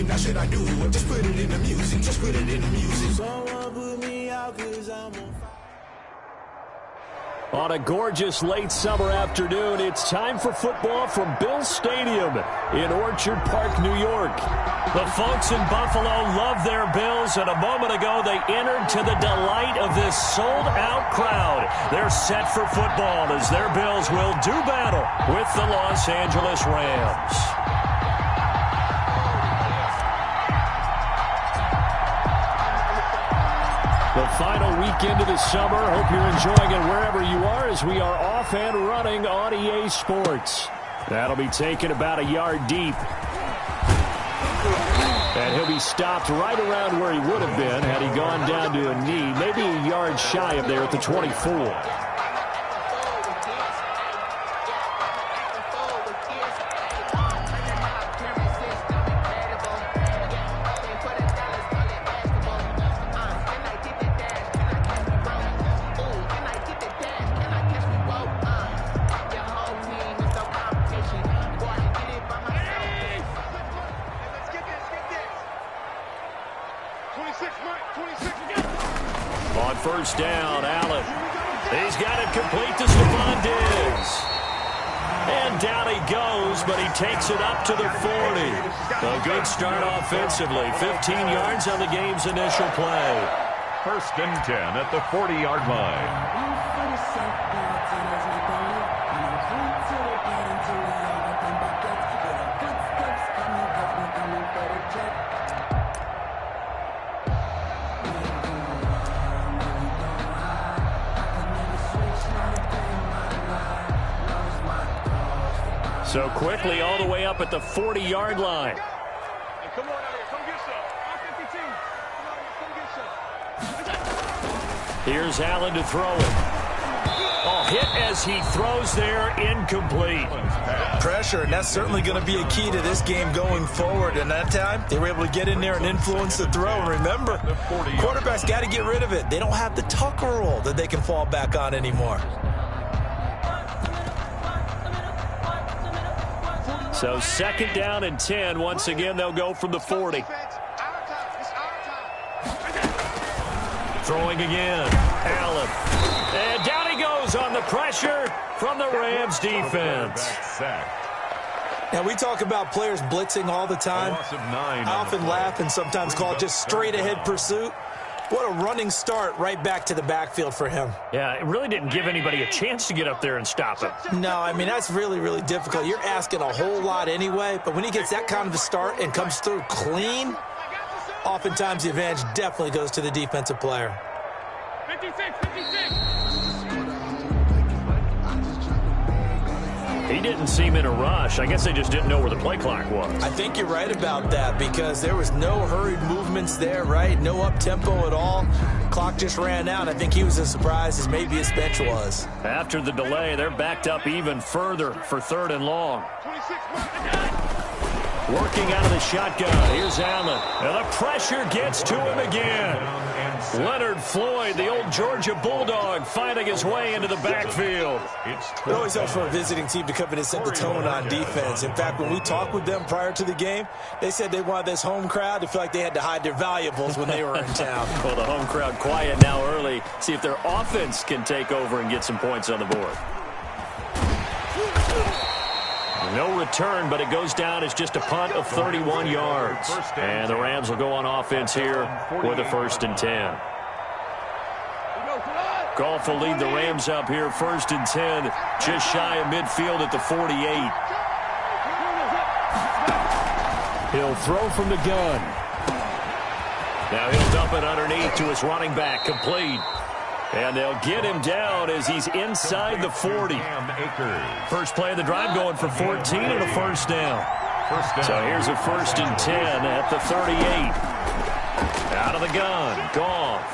me, now should I do it? Just put it in the music, just put it in the music. Someone put me out 'cause I'm on fire. On a gorgeous late summer afternoon, it's time for football from Bill Stadium in Orchard Park, New York. The folks in Buffalo love their Bills, and a moment ago they entered to the delight of this sold-out crowd. They're set for football as their Bills will do battle with the Los Angeles Rams. The final weekend of the summer. Hope you're enjoying it wherever you are as we are off and running on EA Sports. That'll be taken about a yard deep. And he'll be stopped right around where he would have been had he gone down to a knee, maybe a yard shy of there at the 24. On first down, Allen. He's got it complete to Stephon Diggs. And down he goes, but he takes it up to the 40. A good start offensively. 15 yards on the game's initial play. First and 10 at the 40-yard line. So quickly all the way up at the 40-yard line. Hey, come on out here. Come get some. Come get some. Here's Allen to throw it. Oh, hit as he throws there, incomplete. Pressure, and that's certainly going to be a key to this game going forward. And that time, they were able to get in there and influence the throw. And remember, quarterbacks got to get rid of it. They don't have the Tucker rule that they can fall back on anymore. So second down and 10. Once again, they'll go from the 40. Throwing again. Allen. And down he goes on the pressure from the Rams defense. Now, we talk about players blitzing all the time. I often laugh and sometimes call it just straight-ahead pursuit. What a running start right back to the backfield for him. Yeah, it really didn't give anybody a chance to get up there and stop him. No, I mean, that's really, really difficult. You're asking a whole lot anyway, but when he gets that kind of a start and comes through clean, oftentimes the advantage definitely goes to the defensive player. 56. He didn't seem in a rush. I guess they just didn't know where the play clock was. I think you're right about that because there was no hurried movements there, right? No up-tempo at all. Clock just ran out. I think he was as surprised as maybe his bench was. After the delay, they're backed up even further for third and long. Working out of the shotgun. Here's Allen. And the pressure gets to him again. Leonard Floyd, the old Georgia Bulldog, finding his way into the backfield. It always helps for a visiting team to come in and set the tone on defense. In fact, when we talked with them prior to the game, they said they wanted this home crowd to feel like they had to hide their valuables when they were in town. Well, the home crowd quiet now early. See if their offense can take over and get some points on the board. No return, but it goes down as just a punt of 31 yards. And the Rams will go on offense here with a first and 10. Goff will lead the Rams up here, first and 10, just shy of midfield at the 48. He'll throw from the gun. Now he'll dump it underneath to his running back, complete. And they'll get him down as he's inside the 40. First play of the drive going for 14 and a first down. So here's a first and 10 at the 38. Out of the gun, Goff.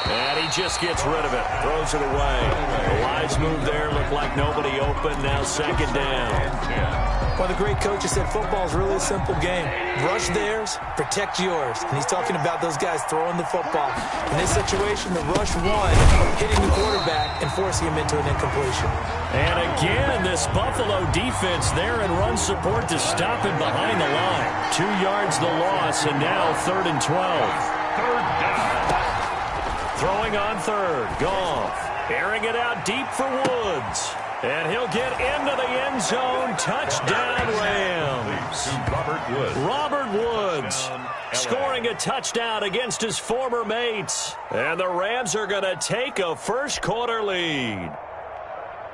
And he just gets rid of it, throws it away. The wise move there, looked like nobody open, now second down. One of the great coaches said football is really a simple game. Rush theirs, protect yours. And he's talking about those guys throwing the football. In this situation, the rush one, hitting the quarterback and forcing him into an incompletion. And again, this Buffalo defense there in run support to stop him behind the line. 2 yards the loss, and now 3rd and 12. Third down. Throwing on third. Goff airing it out deep for Woods. And he'll get into the end zone. Touchdown, Rams. Robert Woods scoring a touchdown against his former mates. And the Rams are going to take a first-quarter lead.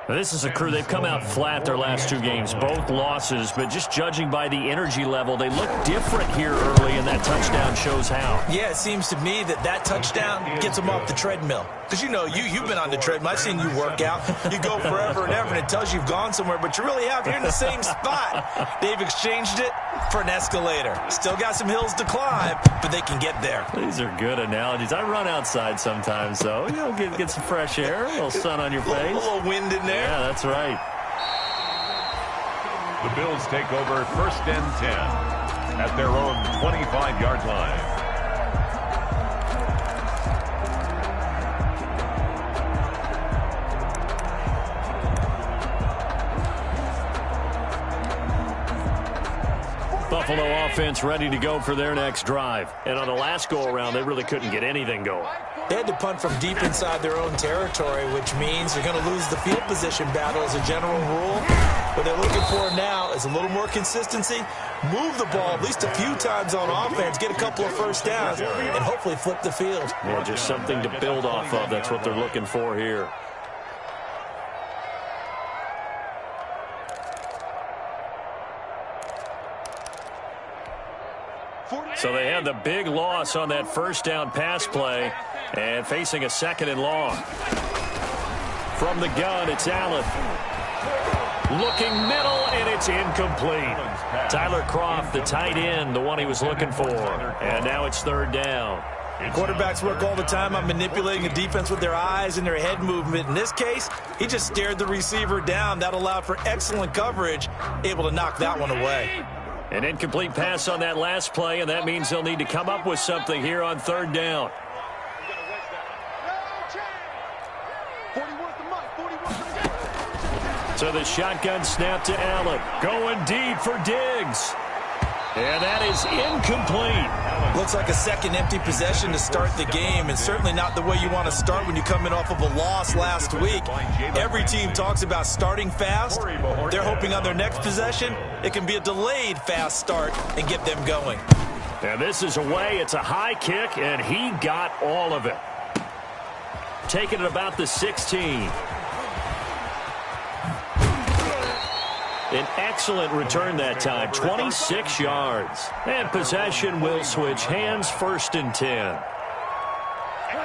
This is a crew, they've come out flat their last 2 games, both losses, but just judging by the energy level, they look different here early, and that touchdown shows how. Yeah, it seems to me that touchdown gets them off the treadmill. Because, you know, you've been on the treadmill. I've seen you work out. You go forever and ever, and it tells you you've gone somewhere, but you really have. You're in the same spot. They've exchanged it for an escalator. Still got some hills to climb, but they can get there. These are good analogies. I run outside sometimes, so, you know, get some fresh air, a little sun on your face. A little wind in there. Yeah, that's right. The Bills take over 1st and 10 at their own 25-yard line. Buffalo offense ready to go for their next drive. And on the last go-around, they really couldn't get anything going. They had to punt from deep inside their own territory, which means they're going to lose the field position battle as a general rule. What they're looking for now is a little more consistency, move the ball at least a few times on offense, get a couple of first downs, and hopefully flip the field. Yeah, just something to build off of. That's what they're looking for here. So they had the big loss on that first down pass play and facing a 2nd and long. From the gun, it's Allen. Looking middle, and it's incomplete. Tyler Kroft, the tight end, the one he was looking for. And now it's 3rd down. Quarterbacks work all the time on manipulating the defense with their eyes and their head movement. In this case, he just stared the receiver down. That allowed for excellent coverage, able to knock that one away. An incomplete pass on that last play, and that means they'll need to come up with something here on 3rd down. So the shotgun snap to Allen. Going deep for Diggs. And that is incomplete. Looks like a second empty possession to start the game, and certainly not the way you want to start when you're coming off of a loss last week. Every team talks about starting fast. They're hoping on their next possession, it can be a delayed fast start and get them going. And this is away. It's a high kick, and he got all of it. Taking it about the 16. An excellent return that time, 26 yards. And possession will switch hands, 1st and 10.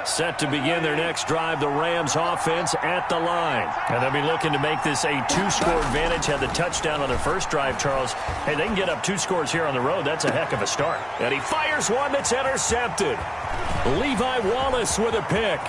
Set to begin their next drive, the Rams offense at the line. And they'll be looking to make this a 2-score advantage. Had the touchdown on their first drive, Charles. Hey, they can get up 2 scores here on the road. That's a heck of a start. And he fires one that's intercepted. Levi Wallace with a pick.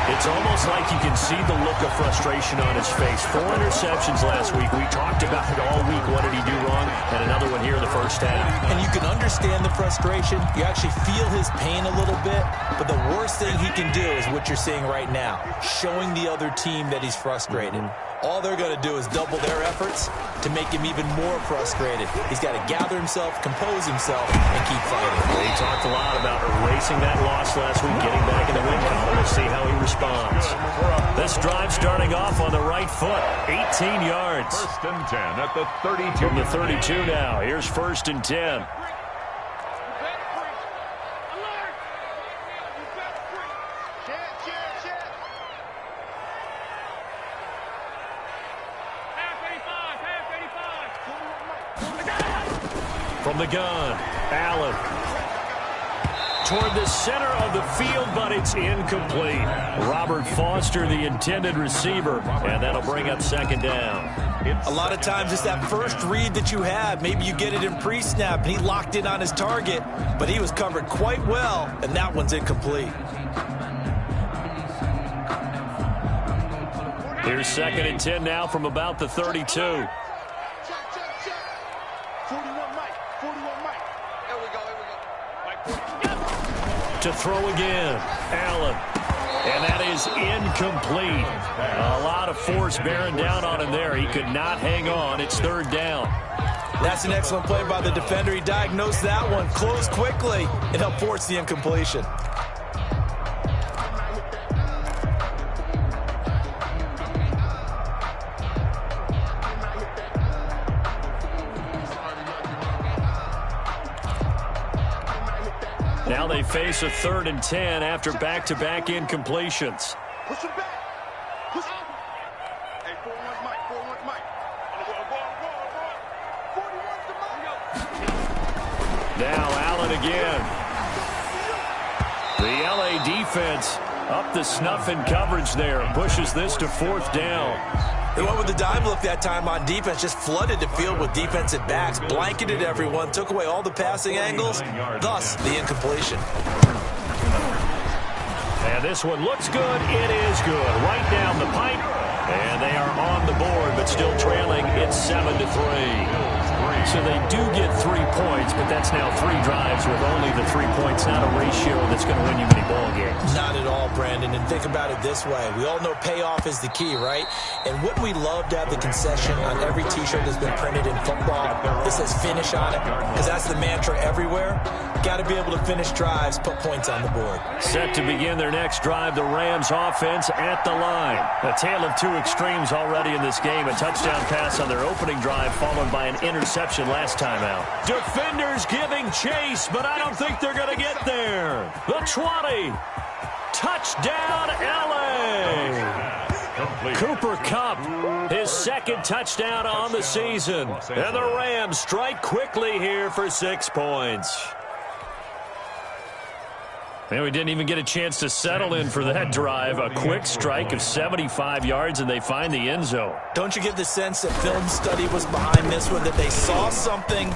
It's almost like you can see the look of frustration on his face. 4 interceptions last week. We talked about it all week. What did he do wrong? And another one here in the first half. And you can understand the frustration. You actually feel his pain a little bit. But the worst thing he can do is what you're seeing right now, showing the other team that he's frustrated. All they're going to do is double their efforts to make him even more frustrated. He's got to gather himself, compose himself, and keep fighting. He talked a lot about erasing that loss last week, getting back in the win column. We'll see how he responds. This drive starting off on the right foot, 18 yards. 1st and 10 at the 32. From the 32 now. Here's 1st and 10. From the gun, Allen. Toward the center of the field, but it's incomplete. Robert Foster, the intended receiver, and that'll bring up 2nd down. A lot of times it's that first read that you have. Maybe you get it in pre-snap, and he locked in on his target, but he was covered quite well, and that one's incomplete. Here's 2nd and 10 now from about the 32. Check, check, check. 41 Mike. 41 Mike. Here we go. To throw again. Allen. And that is incomplete. A lot of force bearing down on him there. He could not hang on. It's 3rd down. That's an excellent play by the defender. He diagnosed that one, closed quickly, and helped force the incompletion. Now they face a 3rd and 10 after back-to-back incompletions. Push him back. Push him. Hey, 41's Mike. 41's Mike. 41's the Mike. Now Allen again. The LA defense up the snuff in coverage there. Pushes this to 4th down. They went with the dime look that time on defense, just flooded the field with defensive backs, blanketed everyone, took away all the passing angles, thus the incompletion. And this one looks good. It is good. Right down the pipe. And they are on the board, but still trailing. It's 7-3. So they do get 3 points, but that's now 3 drives with only the 3 points. Not a ratio that's going to win you many ball games. Not at all, Brandon. And think about it this way. We all know payoff is the key, right? And wouldn't we love to have the concession on every T-shirt that's been printed in football that says finish on it? Because that's the mantra everywhere. Got to be able to finish drives, put points on the board. Set to begin their next drive, the Rams offense at the line. A tale of 2 extremes already in this game. A touchdown pass on their opening drive, followed by an interception last time out. Defenders giving chase, but I don't think they're going to get there. The 20. Touchdown, LA. Cooper Kupp, his 2nd touchdown on the season. And the Rams strike quickly here for 6 points. And we didn't even get a chance to settle in for that drive. A quick strike of 75 yards, and they find the end zone. Don't you get the sense that film study was behind this one, that they saw something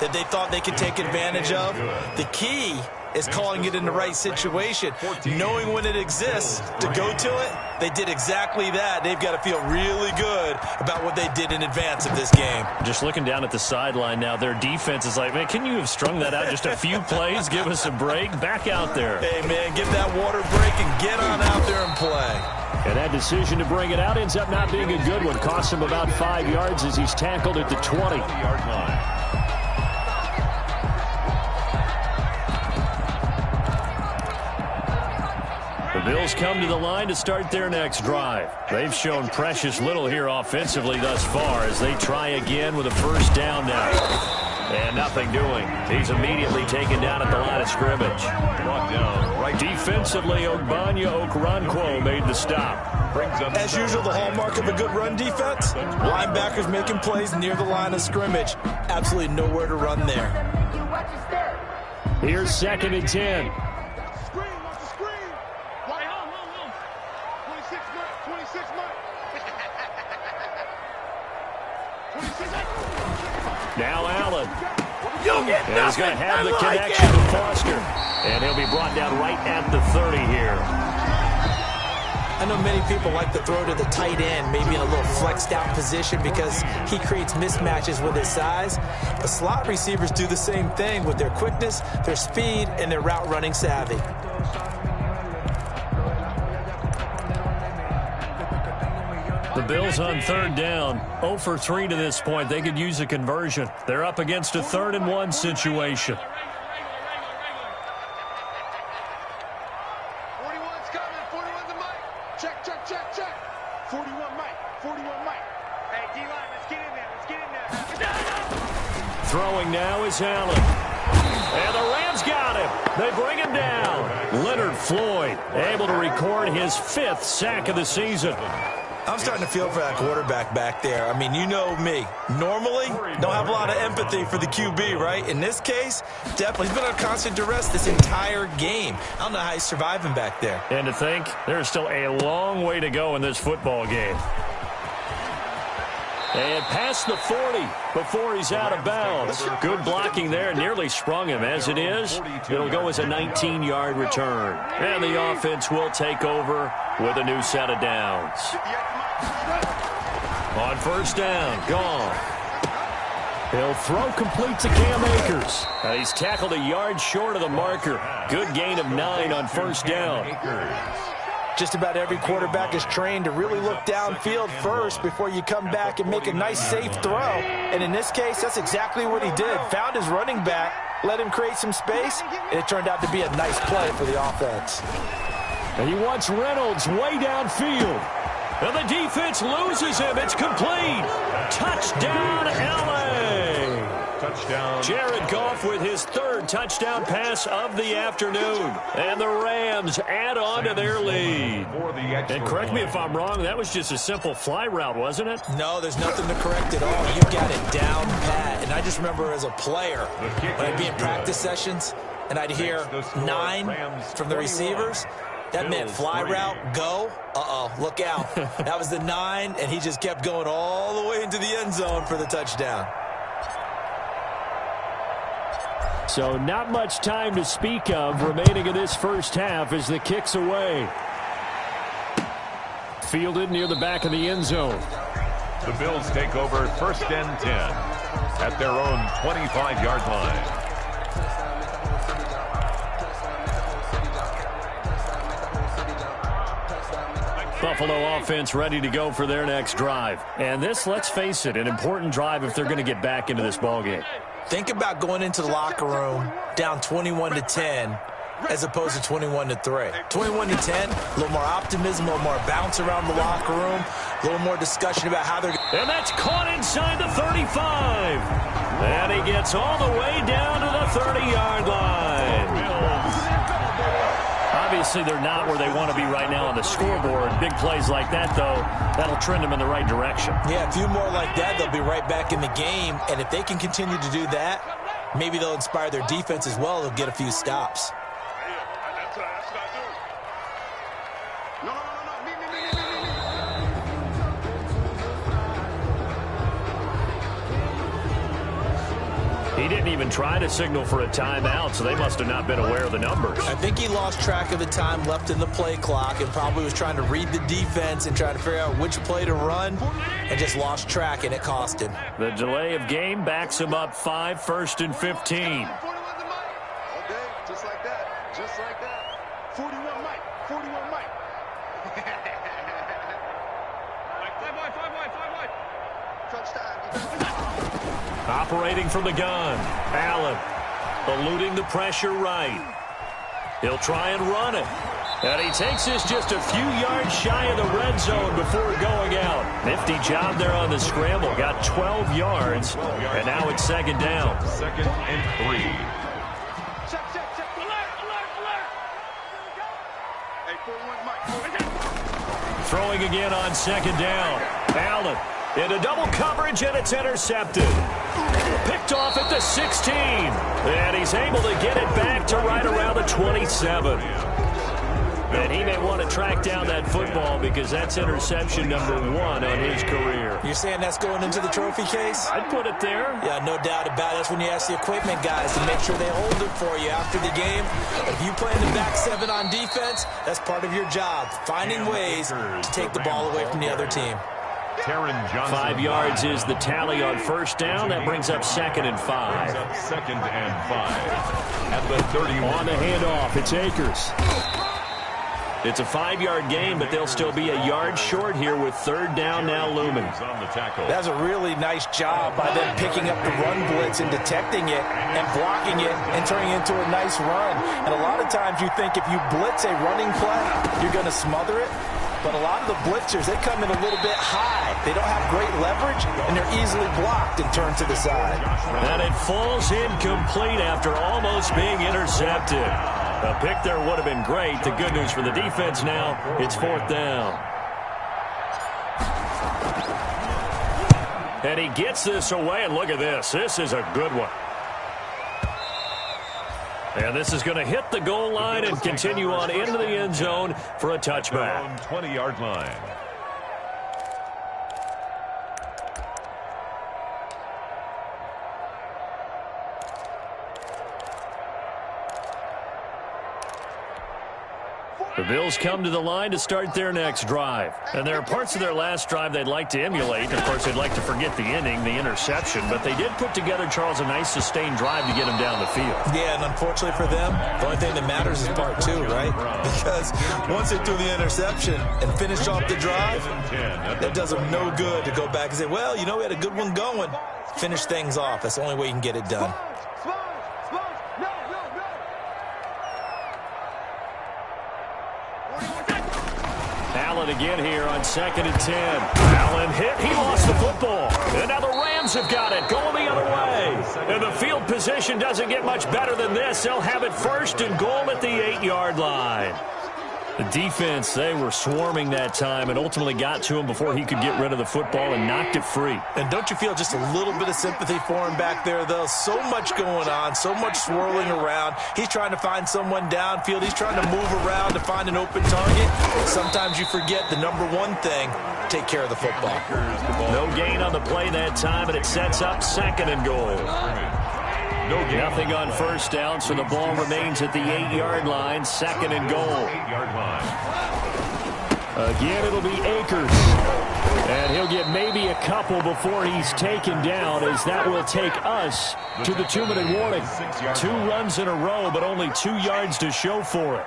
that they thought they could take advantage of? The key is calling it in the right situation, knowing when it exists to go to it. They did exactly that. They've got to feel really good about what they did in advance of this game. Just looking down at the sideline now, their defense is like, man, can you have strung that out just a few plays? Give us a break. Back out there. Hey, man, get that water break and get on out there and play. And that decision to bring it out ends up not being a good one. Costs him about 5 yards as he's tackled at the 20-yard line. The Bills come to the line to start their next drive. They've shown precious little here offensively thus far as they try again with a 1st down now. And nothing doing. He's immediately taken down at the line of scrimmage. Brought down right. Defensively, Ogbanya Okoronkwo made the stop. As usual, the hallmark of a good run defense, linebackers making plays near the line of scrimmage. Absolutely nowhere to run there. Here's 2nd and 10. Now Allen. And he's going to have the connection to Foster. And he'll be brought down right at the 30 here. I know many people like to throw to the tight end, maybe in a little flexed out position because he creates mismatches with his size. But slot receivers do the same thing with their quickness, their speed, and their route running savvy. The Bills on 3rd down, 0 for 3 to this point. They could use a conversion. They're up against a 3rd and 1 situation. 41's coming. 41's the Mike. Check, check, check, check. 41 Mike. 41 Mike. Hey, D-line, let's get in there. Let's get in there. Throwing now is Allen. And the Rams got him. They bring him down. Leonard Floyd able to record his 5th sack of the season. I'm starting to feel for that quarterback back there. I mean, you know me. Normally, don't have a lot of empathy for the QB, right? In this case, definitely. He's been on constant duress this entire game. I don't know how he's surviving back there. And to think, there's still a long way to go in this football game. And past the 40 before he's out of bounds. Good blocking there. Nearly sprung him. As it is, it'll go as a 19-yard return. And the offense will take over with a new set of downs. On first down, gone. He'll throw complete to Cam Akers. He's tackled a yard short of the marker. Good gain of 9 on first down. Just about every quarterback is trained to really look downfield first before you come back and make a nice, safe throw. And in this case, that's exactly what he did. Found his running back, let him create some space, and it turned out to be a nice play for the offense. And he wants Reynolds way downfield. And the defense loses him. It's complete. Touchdown, L.A. Touchdown. Jared Goff with his 3rd touchdown pass of the afternoon. And the Rams add on to their lead. And correct me if I'm wrong, that was just a simple fly route, wasn't it? No, there's nothing to correct at all. You got it down pat. And I just remember as a player, when I'd be in practice sessions, and I'd hear 9 from the receivers, that meant fly route, go. Uh-oh, look out. That was the 9, and he just kept going all the way into the end zone for the touchdown. So not much time to speak of remaining in this first half as the kick's away. Fielded near the back of the end zone. The Bills take over first and 10 at their own 25-yard line. Buffalo offense ready to go for their next drive. And this, let's face it, an important drive if they're going to get back into this ballgame. Think about going into the locker room down 21-10 as opposed to 21-3. 21-10, a little more optimism, a little more bounce around the locker room, a little more discussion about how they're going to... And that's caught inside the 35. And he gets all the way down to the 30-yard line. Obviously, they're not where they want to be right now on the scoreboard. Big plays like that, though, that'll trend them in the right direction. Yeah, a few more like that, they'll be right back in the game. And if they can continue to do that, maybe they'll inspire their defense as well. They'll get a few stops. He didn't even try to signal for a timeout, so they must have not been aware of the numbers. I think he lost track of the time left in the play clock and probably was trying to read the defense and trying to figure out which play to run and just lost track, and it cost him. The delay of game backs him up 5, 1st and 15. Okay, just like that. Just like that. 41 Mike. 41 Mike. Five wide. Touchdown. Operating from the gun. Allen eluding the pressure right. He'll try and run it. And he takes this just a few yards shy of the red zone before going out. Nifty job there on the scramble. Got 12 yards. And now it's 2nd down. 2nd and 3. Check. Alert. Hey, 41 Mike. Throwing again on 2nd down. Allen into double coverage, and it's intercepted. Picked off at the 16. And he's able to get it back to right around the 27. And he may want to track down that football because that's interception number 1 on his career. You're saying that's going into the trophy case? I'd put it there. Yeah, no doubt about it. That's when you ask the equipment guys to make sure they hold it for you after the game. If you play in the back 7 on defense, that's part of your job, finding ways to take the ball away from the other team. 5 yards is the tally on first down. That brings up 2nd and 5. 2nd and 5. At the 31. On the handoff, it's Akers. It's a 5-yard gain, but they'll still be a yard short here with 3rd down now looming. That's a really nice job by them picking up the run blitz and detecting it and blocking it and turning it into a nice run. And a lot of times you think if you blitz a running play, you're going to smother it. But a lot of the blitzers, they come in a little bit high. They don't have great leverage, and they're easily blocked and turned to the side. And it falls incomplete after almost being intercepted. A pick there would have been great. The good news for the defense now, it's 4th down. And he gets this away, and look at this. This is a good one. And this is going to hit the goal line and continue on into the end zone for a touchback. 20-yard line. The Bills come to the line to start their next drive. And there are parts of their last drive they'd like to emulate. Of course, they'd like to forget the inning, the interception. But they did put together, Charles, a nice sustained drive to get them down the field. Yeah, and unfortunately for them, the only thing that matters is part two, right? Because once they threw the interception and finished off the drive, that does them no good to go back and say, well, you know, we had a good one going. Finish things off. That's the only way you can get it done. Allen again here on 2nd and 10. Allen hit. He lost the football. And now the Rams have got it. Going the other way. And the field position doesn't get much better than this. They'll have it 1st and goal at the 8-yard line. The defense, they were swarming that time and ultimately got to him before he could get rid of the football and knocked it free. And don't you feel just a little bit of sympathy for him back there, though? So much going on, so much swirling around. He's trying to find someone downfield. He's trying to move around to find an open target. Sometimes you forget the number one thing, take care of the football. No gain on the play that time, and it sets up 2nd and goal. Nothing on 1st down, so the ball remains at the 8-yard line, 2nd and goal. Again, it'll be Akers. And he'll get maybe a couple before he's taken down, as that will take us to the 2-minute warning. 2 runs in a row, but only 2 yards to show for it.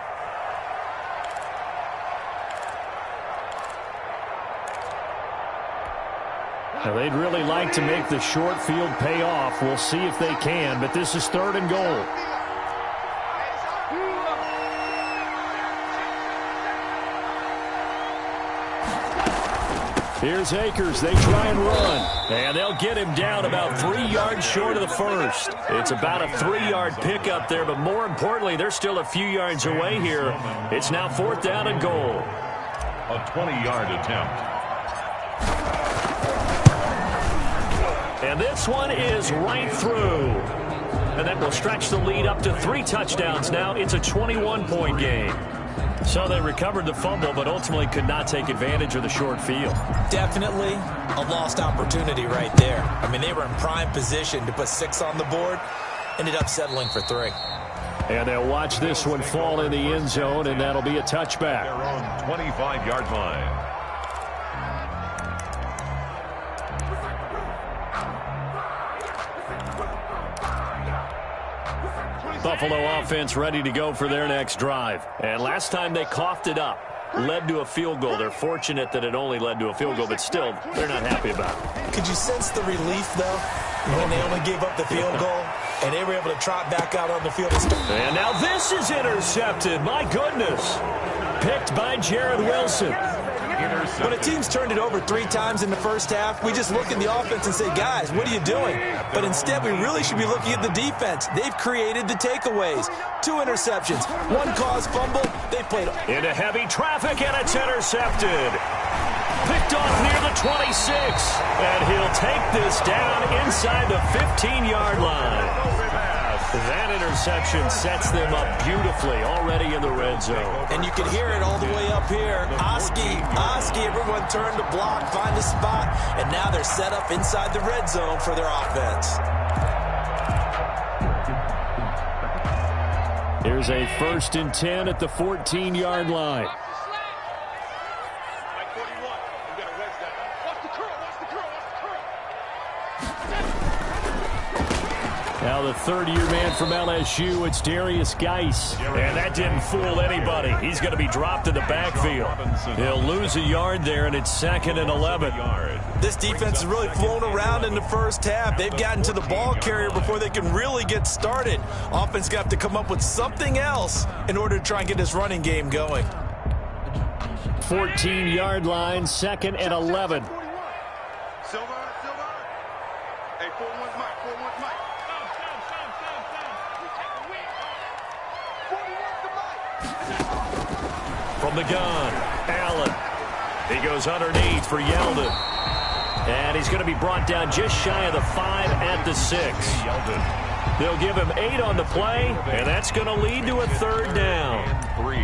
Now, they'd really like to make the short field pay off. We'll see if they can, but this is 3rd and goal. Here's Akers. They try and run. And they'll get him down about 3 yards short of the first. It's about a 3-yard pickup there, but more importantly, they're still a few yards away here. It's now 4th down and goal. A 20-yard attempt. And this one is right through. And that will stretch the lead up to 3 touchdowns now. It's a 21-point game. So they recovered the fumble, but ultimately could not take advantage of the short field. Definitely a lost opportunity right there. I mean, they were in prime position to put 6 on the board. Ended up settling for 3. And they'll watch this one fall in the end zone, and that'll be a touchback. Their own 25-yard line. Buffalo offense ready to go for their next drive. And last time they coughed it up, led to a field goal. They're fortunate that it only led to a field goal, but still, they're not happy about it. Could you sense the relief, though, when they only gave up the field goal and they were able to trot back out on the field? And now this is intercepted. My goodness. Picked by Jared Wilson. When a team's turned it over 3 times in the first half, we just look at the offense and say, guys, what are you doing? But instead, we really should be looking at the defense. They've created the takeaways. 2 interceptions, 1 caused fumble. They played into heavy traffic, and it's intercepted. Picked off near the 26. And he'll take this down inside the 15-yard line. That interception sets them up beautifully already in the red zone. And you can hear it all the way up here. Oski, everyone turned to block, find a spot, and now they're set up inside the red zone for their offense. Here's a 1st and 10 at the 14-yard line. Now the 3rd-year man from LSU, it's Darius Geis. And that didn't fool anybody. He's going to be dropped in the backfield. He'll lose a yard there, and it's 2nd and 11. This defense has really flown around in the first half. They've gotten to the ball carrier before they can really get started. Offense got to come up with something else in order to try and get this running game going. 14-yard line, 2nd and 11. Silver. Hey, 4-1's Mike. 4-1's Mike. From the gun, Allen. He goes underneath for Yeldon. And he's going to be brought down just shy of the 5 at the 6. They'll give him 8 on the play, and that's going to lead to a 3rd down. 3.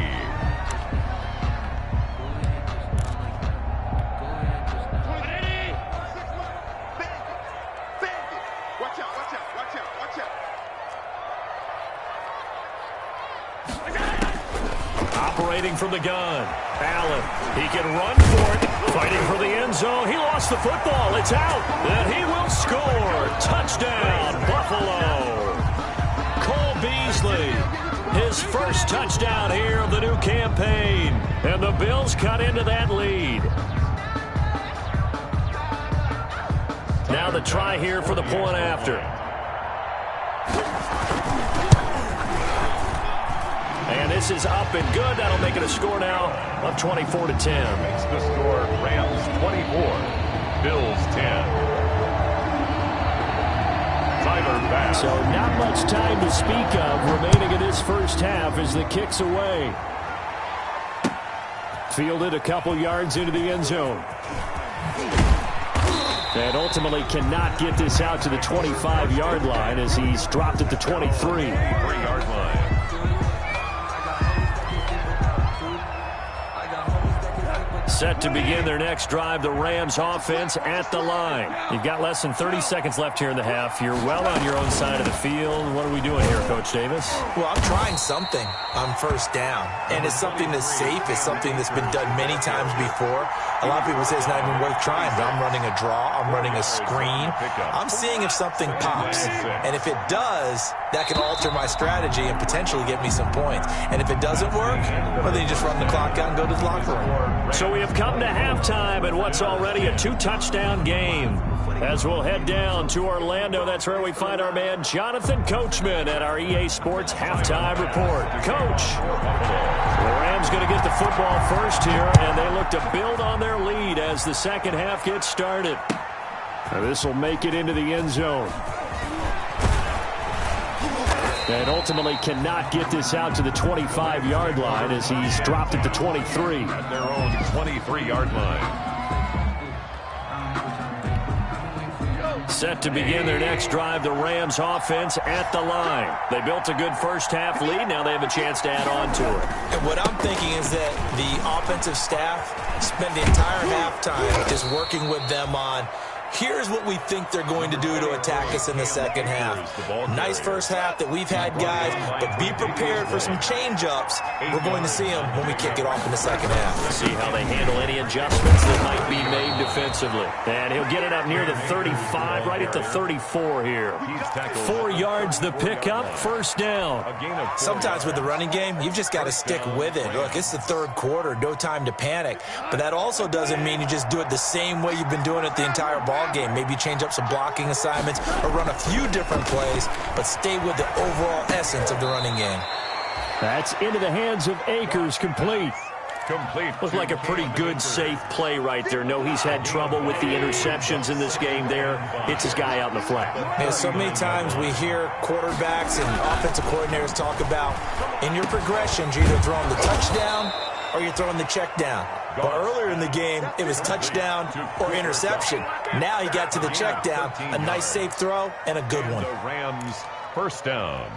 Operating from the gun. Allen, he can run for it. Fighting for the end zone. He lost the football. It's out. And he will score. Touchdown, Buffalo. Cole Beasley, his first touchdown here of the new campaign. And the Bills cut into that lead. Now the try here for the point after. And this is up and good. That'll make it a score now of 24-10. Makes the score Rams 24, Bills 10. Tyler Bass. So not much time to speak of remaining in this first half as the kick's away. Fielded a couple yards into the end zone. And ultimately cannot get this out to the 25-yard line as he's dropped at the 23. 3-yard line. Set to begin their next drive, the Rams offense at the line. You've got less than 30 seconds left here in the half. You're well on your own side of the field. What are we doing here, Coach Davis? Well, I'm trying something on first down, and it's something that's safe. It's something that's been done many times before. A lot of people say it's not even worth trying, but I'm running a draw. I'm running a screen. I'm seeing if something pops, and if it does, that can alter my strategy and potentially get me some points. And if it doesn't work, well, then you just run the clock out and go to the locker room. So we have come to halftime in what's already a 2-touchdown game. As we'll head down to Orlando, that's where we find our man Jonathan Coachman at our EA Sports Halftime Report. Coach, the Rams going to get the football first here, and they look to build on their lead as the second half gets started. This will make it into the end zone. And ultimately cannot get this out to the 25-yard line as he's dropped at the 23. At their own 23-yard line. Set to begin their next drive, the Rams offense at the line. They built a good first half lead. Now they have a chance to add on to it. And what I'm thinking is that the offensive staff spent the entire halftime just working with them on here's what we think they're going to do to attack us in the second half. Nice first half that we've had, guys, but be prepared for some change-ups. We're going to see them when we kick it off in the second half. See how they handle any adjustments that might be made defensively. And he'll get it up near the 35, right at the 34 here. 4 yards the pickup, first down. Sometimes with the running game, you've just got to stick with it. Look, it's the third quarter, no time to panic. But that also doesn't mean you just do it the same way you've been doing it the entire ball game. Maybe change up some blocking assignments or run a few different plays, but stay with the overall essence of the running game. That's into the hands of Akers, complete. Looked like a pretty good, safe play right there. No, he's had trouble with the interceptions in this game there. Hits his guy out in the flat. Yeah, so many times we hear quarterbacks and offensive coordinators talk about in your progressions, you're either throwing the touchdown or you're throwing the check down. But earlier in the game, it was touchdown or interception. Now he got to the check down, a nice safe throw, and a good one. The Rams first down.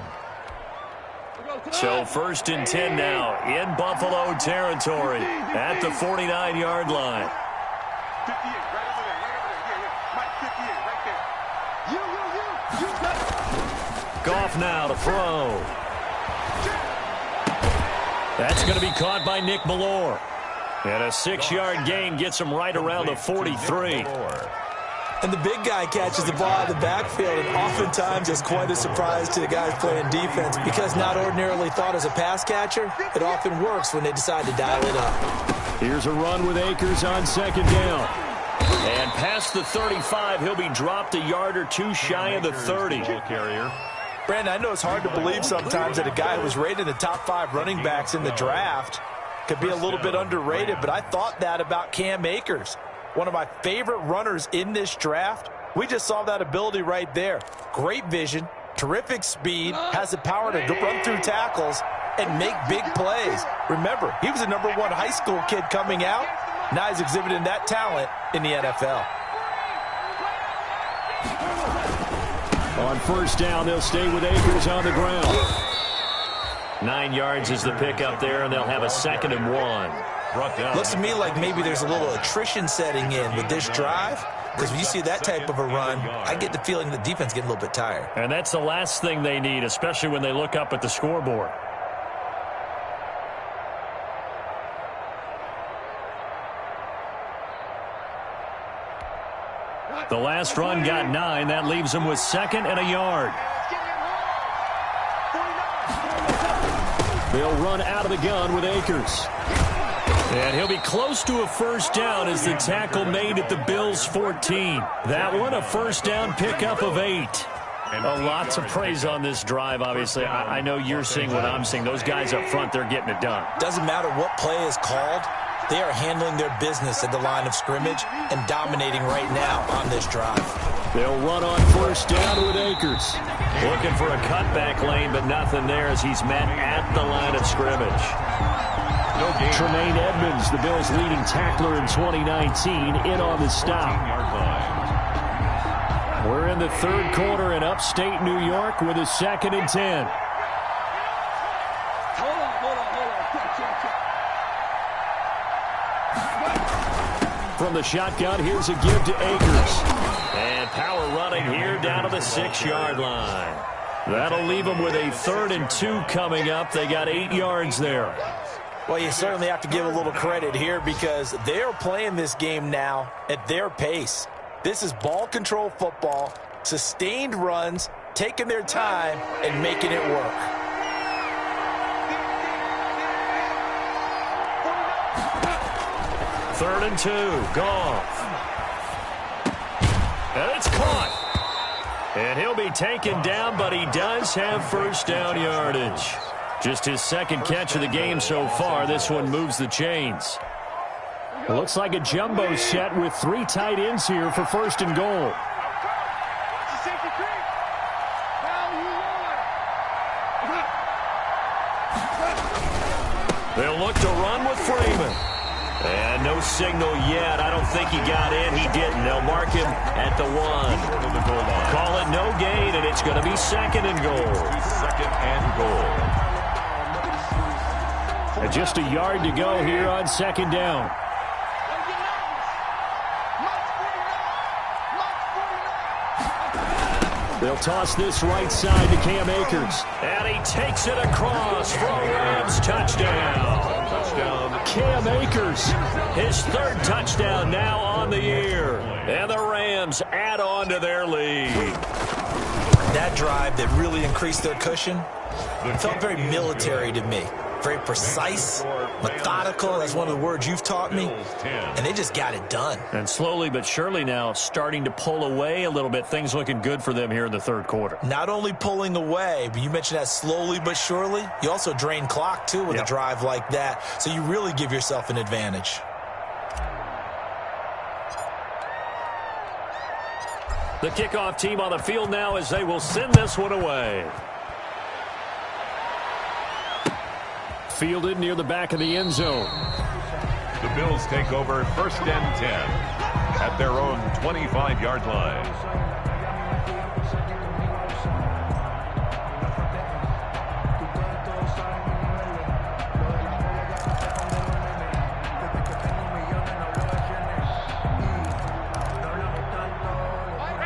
So 1st and 10 now in Buffalo territory at the 49-yard line. 58, right over there, Mike 58, right there. You got it. Goff now to throw. That's going to be caught by Nick Ballore. And a 6-yard gain gets him right around the 43. And the big guy catches the ball out of the backfield, and oftentimes it's quite a surprise to the guys playing defense because not ordinarily thought as a pass catcher, it often works when they decide to dial it up. Here's a run with Akers on 2nd down. And past the 35, he'll be dropped a yard or two shy of the 30. Brandon, I know it's hard to believe sometimes that a guy who was rated in the top 5 running backs in the draft could be a little bit underrated, but I thought that about Cam Akers. One of my favorite runners in this draft. We just saw that ability right there. Great vision, terrific speed, has the power to run through tackles and make big plays. Remember, he was a #1 high school kid coming out. Now he's exhibiting that talent in the NFL. On 1st down, they'll stay with Akers on the ground. 9 yards is the pickup there, and they'll have a 2nd and 1. Looks to me like maybe there's a little attrition setting in with this drive, because when you see that type of a run, I get the feeling the defense getting a little bit tired. And that's the last thing they need, especially when they look up at the scoreboard. The last run got 9. That leaves him with 2nd and a yard. They'll run out of the gun with Akers. And he'll be close to a first down as the tackle made at the Bills' 14. That one a first down pickup of 8. Lots of praise on this drive, obviously. I know you're seeing what I'm seeing. Those guys up front, they're getting it done. Doesn't matter what play is called. They are handling their business at the line of scrimmage and dominating right now on this drive. They'll run on first down with Akers. Looking for a cutback lane, but nothing there as he's met at the line of scrimmage. Tremaine Edmonds, the Bills' leading tackler in 2019, in on the stop. We're in the third quarter in upstate New York with a 2nd and 10. From the shotgun, here's a give to Akers. And power running here down to the 6-yard line. That'll leave them with a 3rd and 2 coming up. They got 8 yards there. Well, you certainly have to give a little credit here because they're playing this game now at their pace. This is ball control football, sustained runs, taking their time, and making it work. Third and 2, Goff. And it's caught. And he'll be taken down, but he does have first down yardage. Just his 2nd catch of the game so far. This one moves the chains. It looks like a jumbo set with 3 tight ends here for 1st and goal. They'll look to run with Freeman. And no signal yet. I don't think he got in. He didn't. They'll mark him at the 1. Call it no gain, and it's going to be 2nd and goal. 2nd and goal. And just a yard to go here on 2nd down. They'll toss this right side to Cam Akers. And he takes it across for a Rams touchdown. Cam Akers, his 3rd touchdown now on the year. And the Rams add on to their lead. That drive that really increased their cushion felt very military to me. Very precise, methodical. That's one of the words you've taught me. And they just got it done. And slowly but surely now starting to pull away a little bit. Things looking good for them here in the 3rd quarter. Not only pulling away, but you mentioned that slowly but surely. You also drain clock, too, with a drive like that. So you really give yourself an advantage. The kickoff team on the field now as they will send this one away. Fielded near the back of the end zone. The Bills take over 1st and 10 at their own 25-yard line.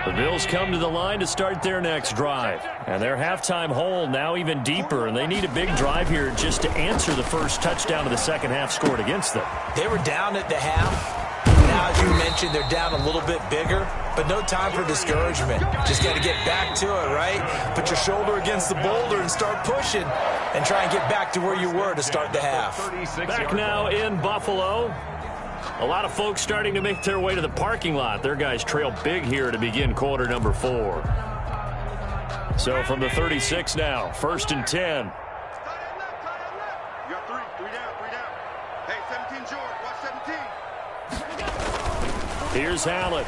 The Bills come to the line to start their next drive. And their halftime hole now even deeper. And they need a big drive here just to answer the first touchdown of the 2nd half scored against them. They were down at the half. Now, as you mentioned, they're down a little bit bigger. But no time for discouragement. Just got to get back to it, right? Put your shoulder against the boulder and start pushing. And try and get back to where you were to start the half. Back now in Buffalo. A lot of folks starting to make their way to the parking lot. Their guys trail big here to begin quarter number 4. So from the 36 now, 1st and 10. You got 3 down. Hey, 17, George, watch 17. Here's Allen.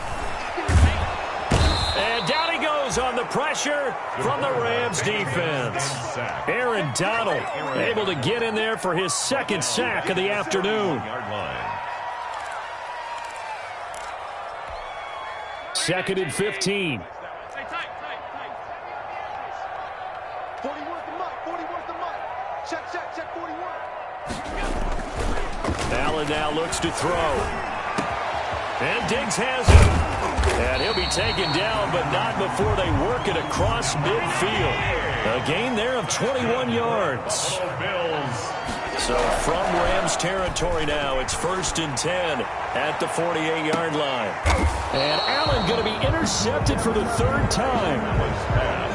And down he goes on the pressure from the Rams defense. Aaron Donald able to get in there for his 2nd sack of the afternoon. 2nd and 15. 40 worth the mic. 40 worth the mic. Check 41. Allen now looks to throw. And Diggs has it. And he'll be taken down, but not before they work it across midfield. A gain there of 21 yards. So from Rams territory now, it's 1st and 10 at the 48-yard line. And Allen going to be intercepted for the 3rd time.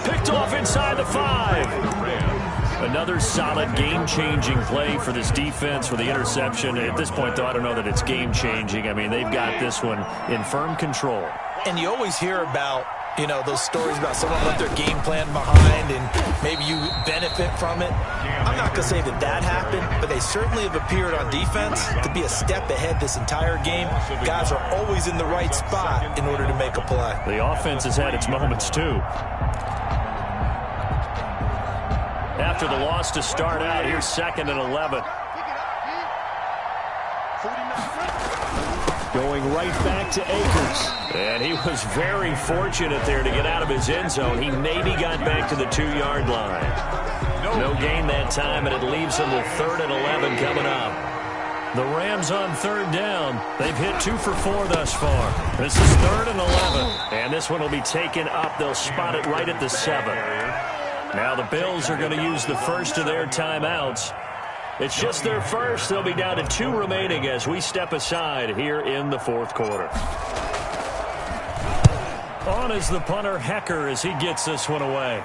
Picked off inside the 5. Another solid game-changing play for this defense for the interception. At this point, though, I don't know that it's game-changing. I mean, they've got this one in firm control. And you always hear about, you know, those stories about someone left their game plan behind and maybe you benefit from it. I'm not going to say that happened, but they certainly have appeared on defense to be a step ahead this entire game. Guys are always in the right spot in order to make a play. The offense has had its moments, too. After the loss to start out, here's 2nd and 11. Going right back to Akers. And he was very fortunate there to get out of his end zone. He maybe got back to the 2-yard line. No gain that time, and it leaves him with 3rd and 11 coming up. The Rams on 3rd down. They've hit 2 for 4 thus far. This is 3rd and 11. And this one will be taken up. They'll spot it right at the 7. Now the Bills are going to use the first of their timeouts. It's just their first. They'll be down to 2 remaining as we step aside here in the 4th quarter. On is the punter, Hecker, as he gets this one away.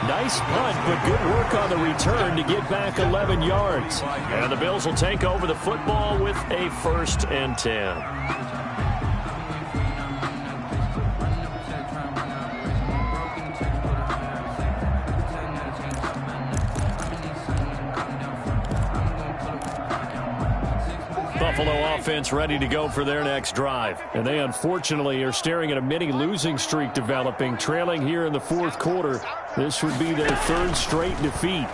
Nice punt, but good work on the return to get back 11 yards. And the Bills will take over the football with a 1st and 10. Buffalo offense ready to go for their next drive. And they unfortunately are staring at a mini losing streak developing, trailing here in the 4th quarter. This would be their 3rd straight defeat.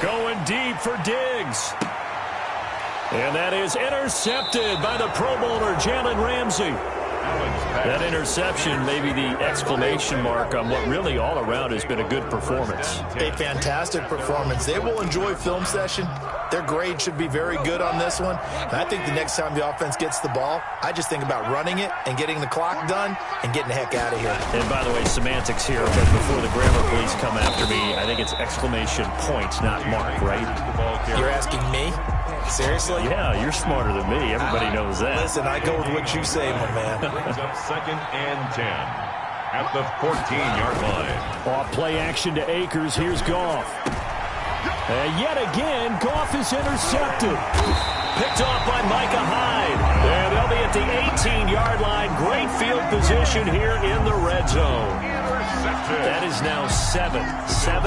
Going deep for Diggs. And that is intercepted by the Pro Bowler, Jalen Ramsey. That interception may be the exclamation mark on what really all around has been a good performance. A fantastic performance. They will enjoy film session. Their grade should be very good on this one. And I think the next time the offense gets the ball, I just think about running it and getting the clock done and getting the heck out of here. And by the way, semantics here, but before the grammar police come after me, I think it's exclamation point, not mark, right? You're asking me? Seriously? Yeah, you're smarter than me. Everybody knows that. Listen, I go with what you say, my man. Brings up 2nd and 10 at the 14-yard line. Off play action to Akers. Here's Goff. And yet again, Goff is intercepted. Picked off by Micah Hyde. And they'll be at the 18-yard line. Great field position here in the red zone. That is now 7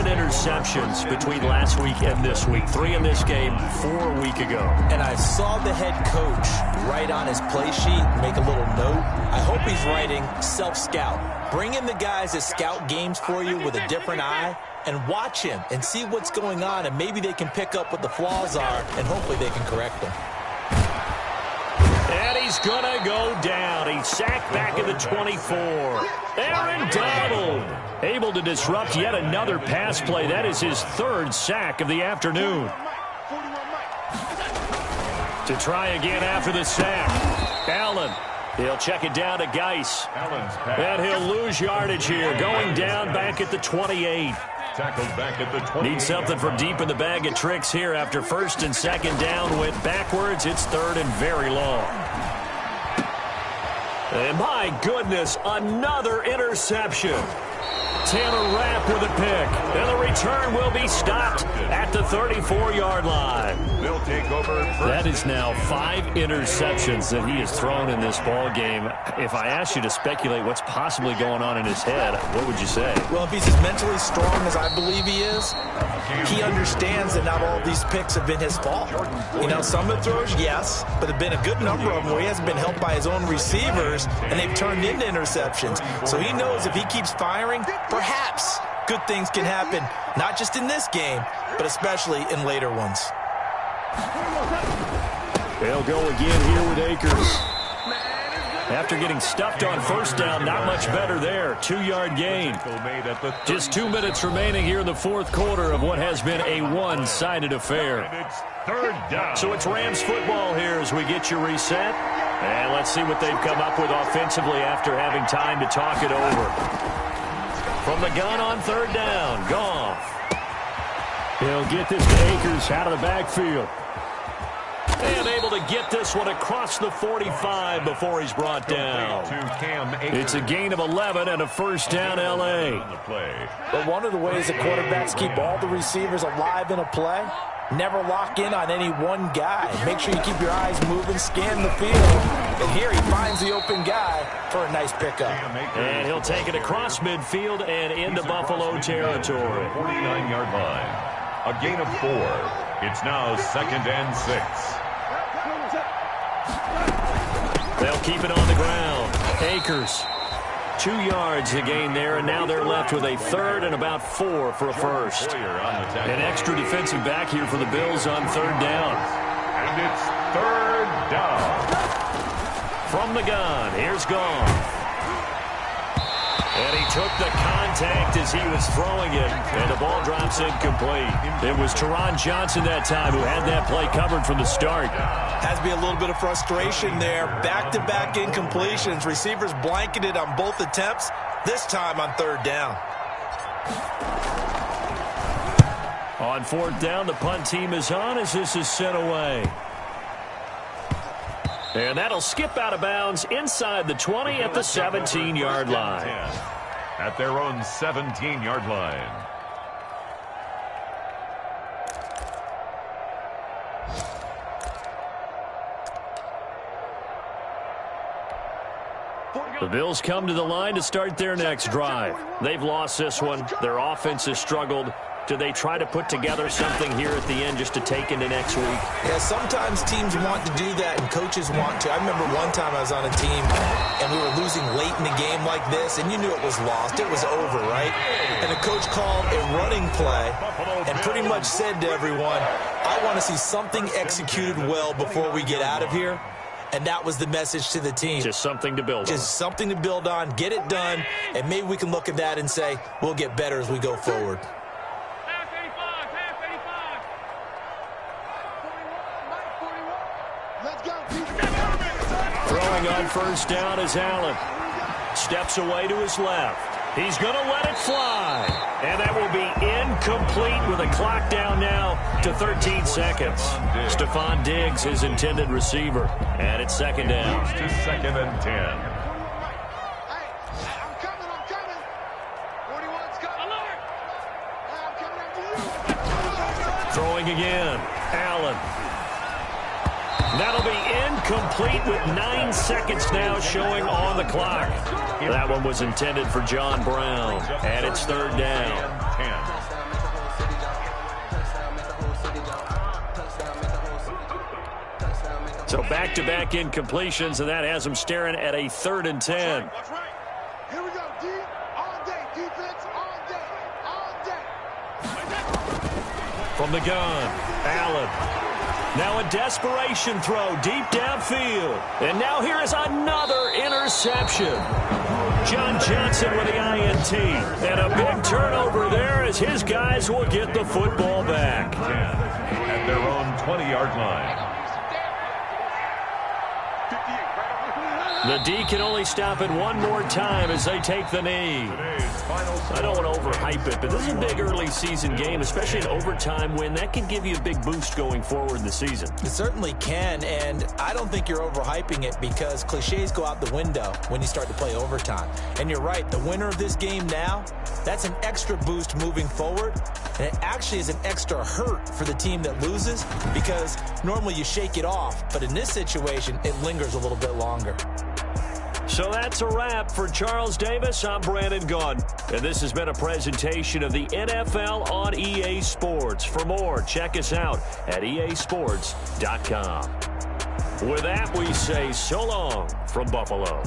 interceptions between last week and this week. 3 in this game, 4 a week ago. And I saw the head coach write on his play sheet, make a little note. I hope he's writing self-scout. Bring in the guys that scout games for you with a different eye and watch him and see what's going on, and maybe they can pick up what the flaws are, and hopefully they can correct them. And he's going to go down. He's sacked back at the 24. Aaron Donald able to disrupt yet another pass play. That is his 3rd sack of the afternoon. To try again after the sack. Allen. He'll check it down to Geis. And he'll lose yardage here. Going down back at the 28. Tackled back at the 20. Need something from deep in the bag of tricks here after 1st and 2nd down. Went backwards. It's 3rd and very long. And my goodness, another interception. Taylor Rapp with a pick. And the return will be stopped at the 34-yard line. They'll take over. That is now 5 interceptions that he has thrown in this ball game. If I asked you to speculate what's possibly going on in his head, what would you say? Well, if he's as mentally strong as I believe he is, he understands that not all of these picks have been his fault. You know, some of the throws, yes, but there have been a good number of them where he hasn't been helped by his own receivers, and they've turned into interceptions. So he knows if he keeps firing, perhaps good things can happen, not just in this game, but especially in later ones. They'll go again here with Akers. After getting stuffed on 1st down, not much better there. 2-yard gain. Just 2 minutes remaining here in the 4th quarter of what has been a one-sided affair. And it's 3rd down. So it's Rams football here as we get you reset. And let's see what they've come up with offensively after having time to talk it over. From the gun on third down, Goff. He'll get this to Akers out of the backfield. And able to get this one across the 45 before he's brought down. It's a gain of 11 and a first down, L.A. But one of the ways the quarterbacks keep all the receivers alive in a play, never lock in on any one guy. Make sure you keep your eyes moving, scan the field. And here he finds the open guy for a nice pickup. And he'll take it across midfield and into Buffalo territory. 49-yard line. A gain of 4. It's now 2nd and 6. They'll keep it on the ground. Akers, 2 yards to gain there, and now they're left with a third and about 4 for a first. An extra defensive back here for the Bills on third down. And it's third down. From the gun, here's Goff. And he took the contact as he was throwing it, and the ball drops incomplete. It was Teron Johnson that time who had that play covered from the start. Has to be a little bit of frustration there. Back-to-back incompletions. Receivers blanketed on both attempts, this time on third down. On fourth down, the punt team is on as this is sent away. And that'll skip out of bounds inside the 20 at the 17-yard line. At their own 17-yard line. The Bills come to the line to start their next drive. They've lost this one. Their offense has struggled. Do they try to put together something here at the end just to take into next week? Yeah, sometimes teams want to do that and coaches want to. I remember one time I was on a team and we were losing late in the game like this, and you knew it was lost. It was over, right? And the coach called a running play and pretty much said to everyone, I want to see something executed well before we get out of here. And that was the message to the team. Just something to build on. Just something to build on, get it done, and maybe we can look at that and say, we'll get better as we go forward. Throwing on first down is Allen. Steps away to his left. He's going to let it fly. And that will be incomplete with a clock down now to 13 seconds. Stephon Diggs, his intended receiver. And it's second down. To 2nd and 10. I'm coming. 41's coming. I'm coming after you. Throwing again. Allen. That'll be incomplete with 9 seconds now showing on the clock. That one was intended for John Brown. And it's third down. So back-to-back incompletions, and that has them staring at a 3rd and 10. That's right. Here we go. D all day. Defense all day. From the gun, Allen. Now a desperation throw deep downfield. And now here is another interception. John Johnson with the INT. And a big turnover there as his guys will get the football back. At their own 20-yard line. The D can only stop it one more time as they take the knee. I don't want to overhype it, but this is a big early season game, especially an overtime win. That can give you a big boost going forward in the season. It certainly can, and I don't think you're overhyping it because cliches go out the window when you start to play overtime. And you're right, the winner of this game now, that's an extra boost moving forward, and it actually is an extra hurt for the team that loses because normally you shake it off, but in this situation, it lingers a little bit longer. So that's a wrap for Charles Davis. I'm Brandon Gaudin, and this has been a presentation of the NFL on EA Sports. For more, check us out at easports.com. With that, we say so long from Buffalo.